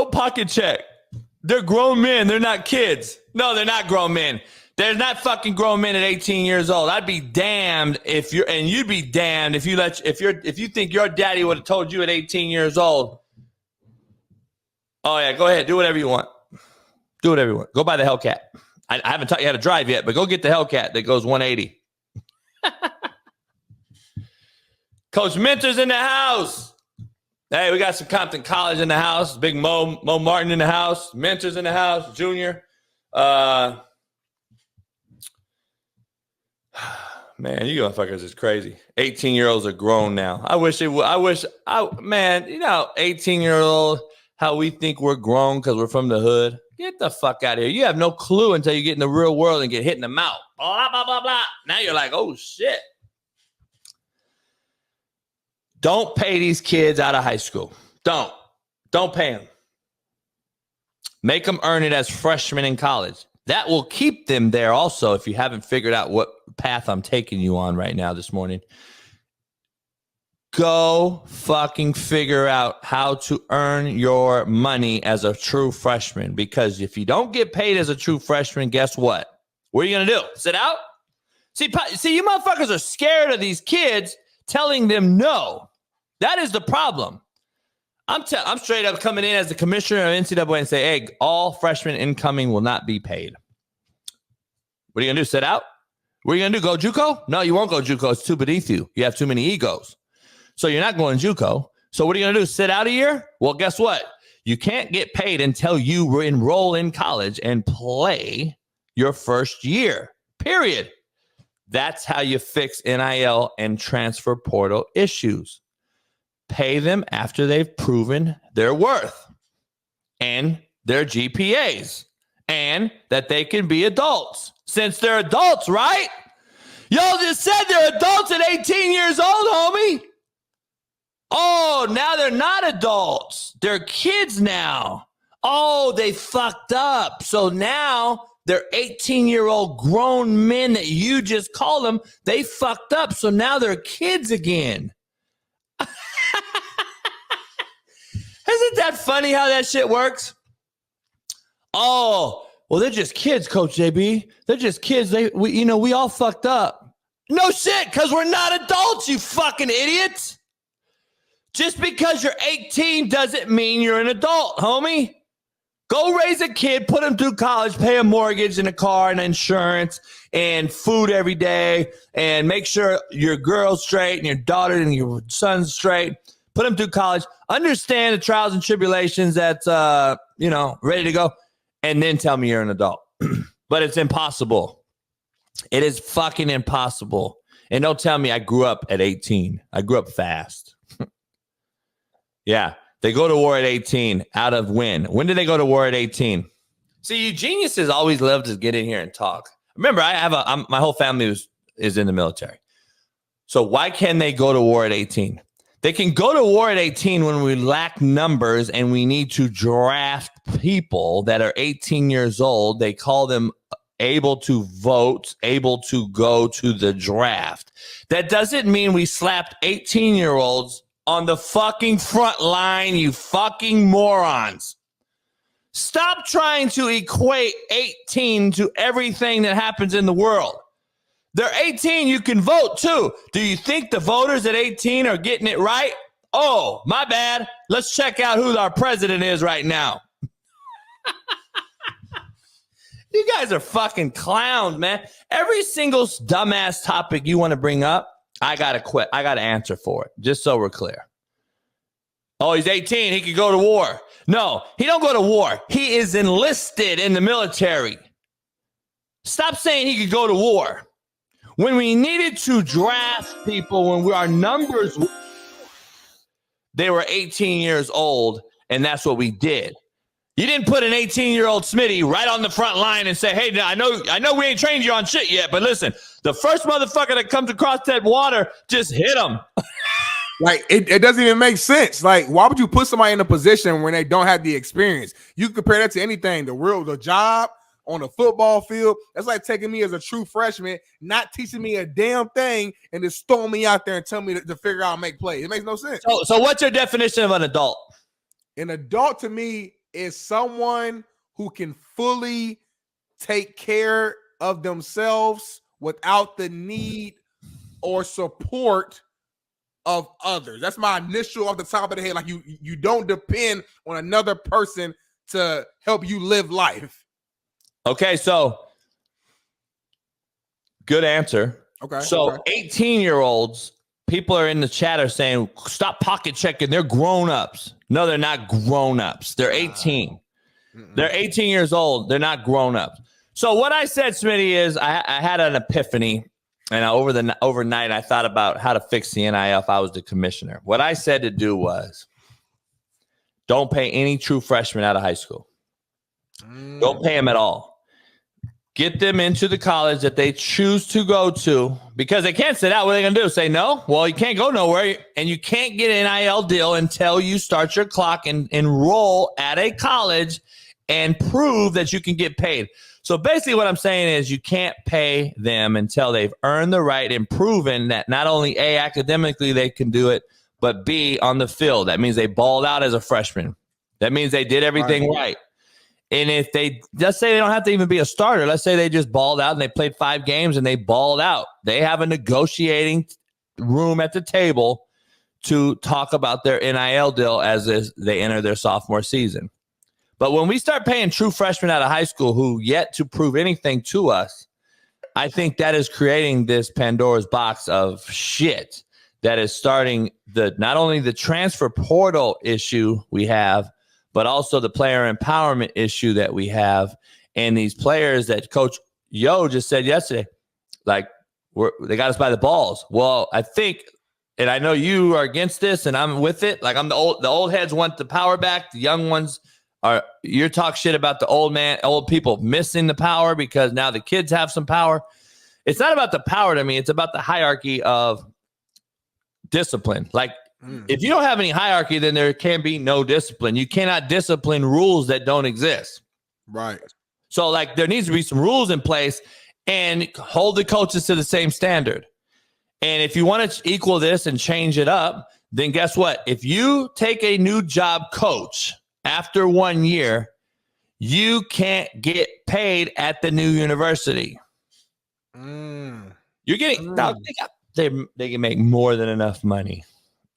No pocket check. They're grown men. They're not kids. No, they're not grown men. They're not fucking grown men at 18 years old. I'd be damned if you'd be damned if you think your daddy would have told you at 18 years old. Oh yeah, go ahead, do whatever you want. Do whatever you want. Go buy the Hellcat. I haven't taught you how to drive yet, but go get the Hellcat that goes 180. Coach Minter's in the house. Hey, we got some Compton College in the house. Big Mo Martin in the house. Minter's in the house. Junior. Man, you motherfuckers is crazy. 18-year-olds are grown now. I wish it would. Man, you know, 18-year-old, how we think we're grown because we're from the hood. Get the fuck out of here. You have no clue until you get in the real world and get hit in the mouth. Blah, blah, blah, blah. Now you're like, oh, shit. Don't pay these kids out of high school. Don't pay them. Make them earn it as freshmen in college. That will keep them there also if you haven't figured out what path I'm taking you on right now this morning. Go fucking figure out how to earn your money as a true freshman, because if you don't get paid as a true freshman, guess what? What are you going to do? Sit out? See, you motherfuckers are scared of these kids telling them no. That is the problem. I'm straight up coming in as the commissioner of NCAA and say, hey, all freshmen incoming will not be paid. What are you going to do? Sit out? What are you going to do? Go JUCO? No, you won't go JUCO. It's too beneath you. You have too many egos. So you're not going JUCO. So what are you going to do? Sit out a year? Well, guess what? You can't get paid until you enroll in college and play your first year, period. That's how you fix NIL and transfer portal issues. Pay them after they've proven their worth and their GPAs and that they can be adults. Since they're adults, right? Y'all just said they're adults at 18 years old, homie. Oh, now they're not adults. They're kids now. Oh, they fucked up. So now they're 18-year-old grown men that you just called them. They fucked up. So now they're kids again. Isn't that funny how that shit works? Oh, well, they're just kids, Coach JB. They're just kids. We all fucked up. No shit, because we're not adults, you fucking idiots. Just because you're 18 doesn't mean you're an adult, homie. Go raise a kid, put him through college, pay a mortgage and a car and insurance and food every day, and make sure your girl's straight and your daughter and your son's straight. Put them through college. Understand the trials and tribulations that's, ready to go. And then tell me you're an adult. But it's impossible. It is fucking impossible. And don't tell me I grew up at 18. I grew up fast. Yeah. They go to war at 18. Out of when? When did they go to war at 18? See, you geniuses always love to get in here and talk. Remember, my whole family is in the military. So why can they go to war at 18? They can go to war at 18 when we lack numbers and we need to draft people that are 18 years old. They call them able to vote, able to go to the draft. That doesn't mean we slapped 18-year-olds on the fucking front line, you fucking morons. Stop trying to equate 18 to everything that happens in the world. They're 18, you can vote too. Do you think the voters at 18 are getting it right? Oh, my bad. Let's check out who our president is right now. You guys are fucking clowns, man. Every single dumbass topic you want to bring up, I got to answer for it, just so we're clear. Oh, he's 18. He could go to war. No, he don't go to war. He is enlisted in the military. Stop saying he could go to war. When we needed to draft people, when our numbers, they were 18 years old, and that's what we did. You didn't put an 18-year-old Smitty right on the front line and say, hey, now, I know we ain't trained you on shit yet, but listen, the first motherfucker that comes across that water, just hit him. Like, it doesn't even make sense. Like, why would you put somebody in a position when they don't have the experience? You can compare that to anything, the job, on a football field. That's like taking me as a true freshman, not teaching me a damn thing, and just throwing me out there and telling me to figure out and make plays. It makes no sense. So what's your definition of an adult? An adult to me is someone who can fully take care of themselves without the need or support of others. That's my initial off the top of the head. Like you don't depend on another person to help you live life. Okay, so good answer. Okay. So 18-year-olds, people are in the chat are saying, stop pocket checking. They're grown-ups. No, they're not grown-ups. They're 18. They're 18 years old. They're not grown-ups. So what I said, Smitty, is I had an epiphany, and overnight I thought about how to fix the NIL if I was the commissioner. What I said to do was don't pay any true freshmen out of high school. Don't pay them at all. Get them into the college that they choose to go to, because they can't sit out. What are they going to do? Say no? Well, you can't go nowhere, and you can't get an NIL deal until you start your clock and enroll at a college and prove that you can get paid. So basically what I'm saying is you can't pay them until they've earned the right and proven that not only A, academically they can do it, but B, on the field. That means they balled out as a freshman. That means they did everything right. And if let's say they don't have to even be a starter. Let's say they just balled out and they played 5 games and they balled out. They have a negotiating room at the table to talk about their NIL deal as they enter their sophomore season. But when we start paying true freshmen out of high school who yet to prove anything to us, I think that is creating this Pandora's box of shit that is starting not only the transfer portal issue we have, but also the player empowerment issue that we have. And these players that Coach Yo just said yesterday, like, they got us by the balls. Well, I think, and I know you are against this, and I'm with it. Like, the old heads want the power back. The young ones you're talk shit about the old people missing the power because now the kids have some power. It's not about the power to me. It's about the hierarchy of discipline. Like, if you don't have any hierarchy, then there can be no discipline. You cannot discipline rules that don't exist. Right. So, like, there needs to be some rules in place and hold the coaches to the same standard. And if you want to equal this and change it up, then guess what? If you take a new job coach after 1 year, you can't get paid at the new university. You're getting they can make more than enough money.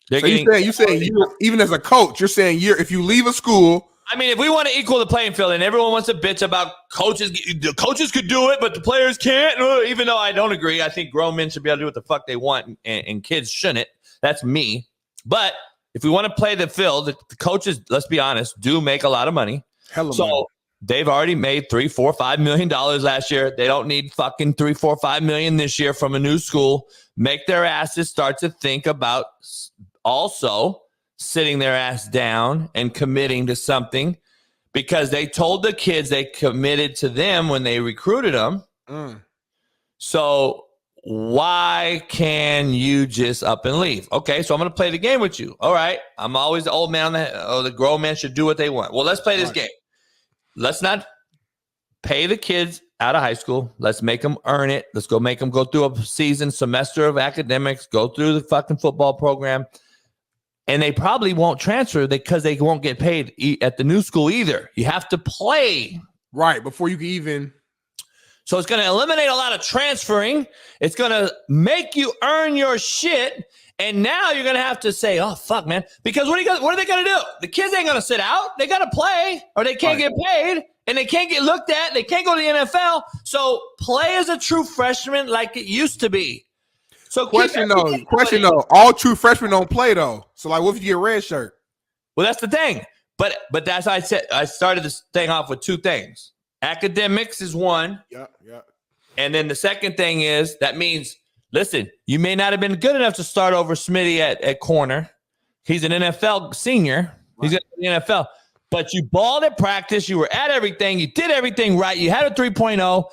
So you saying even as a coach, you're saying if you leave a school. I mean, if we want to equal the playing field, and everyone wants to bitch about coaches, the coaches could do it, but the players can't. Even though I don't agree, I think grown men should be able to do what the fuck they want, and kids shouldn't. That's me. But if we want to play the field, the coaches, let's be honest, do make a lot of money. Money. They've already made $3, $4, $5 million last year. They don't need fucking $3, $4, $5 million this year from a new school. Make their asses start to think about also sitting their ass down and committing to something, because they told the kids they committed to them when they recruited them. So why can you just up and leave? Okay, so I'm going to play the game with you. All right, I'm always the old man. The grown man should do what they want. Well, let's play this game. Let's not pay the kids out of high school. Let's make them earn it. Let's go make them go through a semester of academics, go through the fucking football program. And they probably won't transfer because they won't get paid at the new school either. You have to play. Right, before you can even. So it's going to eliminate a lot of transferring. It's going to make you earn your shit. And now you're going to have to say, oh, fuck, man. Because what are they going to do? The kids ain't going to sit out. They got to play, or they can't get paid, and they can't get looked at. They can't go to the NFL. So play as a true freshman like it used to be. So question though, all true freshmen don't play though. So like, what if you get a red shirt? Well, that's the thing. But that's I said I started this thing off with 2 things. Academics is one. Yeah. And then the second thing is that means, listen, you may not have been good enough to start over Smitty at corner. He's an NFL senior. Right. He's in the NFL. But you balled at practice. You were at everything. You did everything right. You had a 3.0.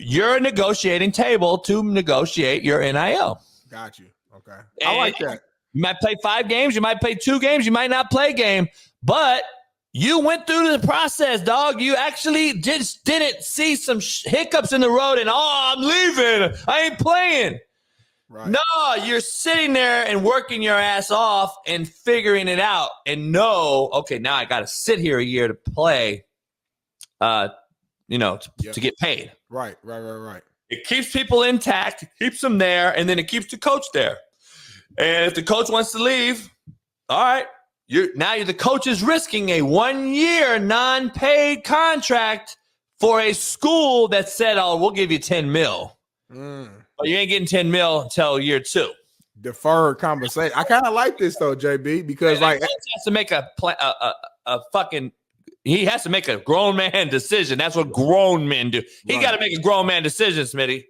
You're a negotiating table to negotiate your NIL. Got you. Okay. And I like that. You might play 5 games. You might play 2 games. You might not play a game. But you went through the process, dog. You actually just didn't see some hiccups in the road and, I'm leaving. I ain't playing. Right. No, you're sitting there and working your ass off and figuring it out. And no, okay, now I got to sit here a year to play, to get paid. Right. It keeps people intact, it keeps them there, and then it keeps the coach there. And if the coach wants to leave, all right, the coach is risking a 1-year non-paid contract for a school that said, "Oh, we'll give you $10 million." But you ain't getting $10 million until year 2. Deferred compensation. I kind of like this though, JB, because he has to make he has to make a grown man decision. That's what grown men do. He got to make a grown man decision, Smitty.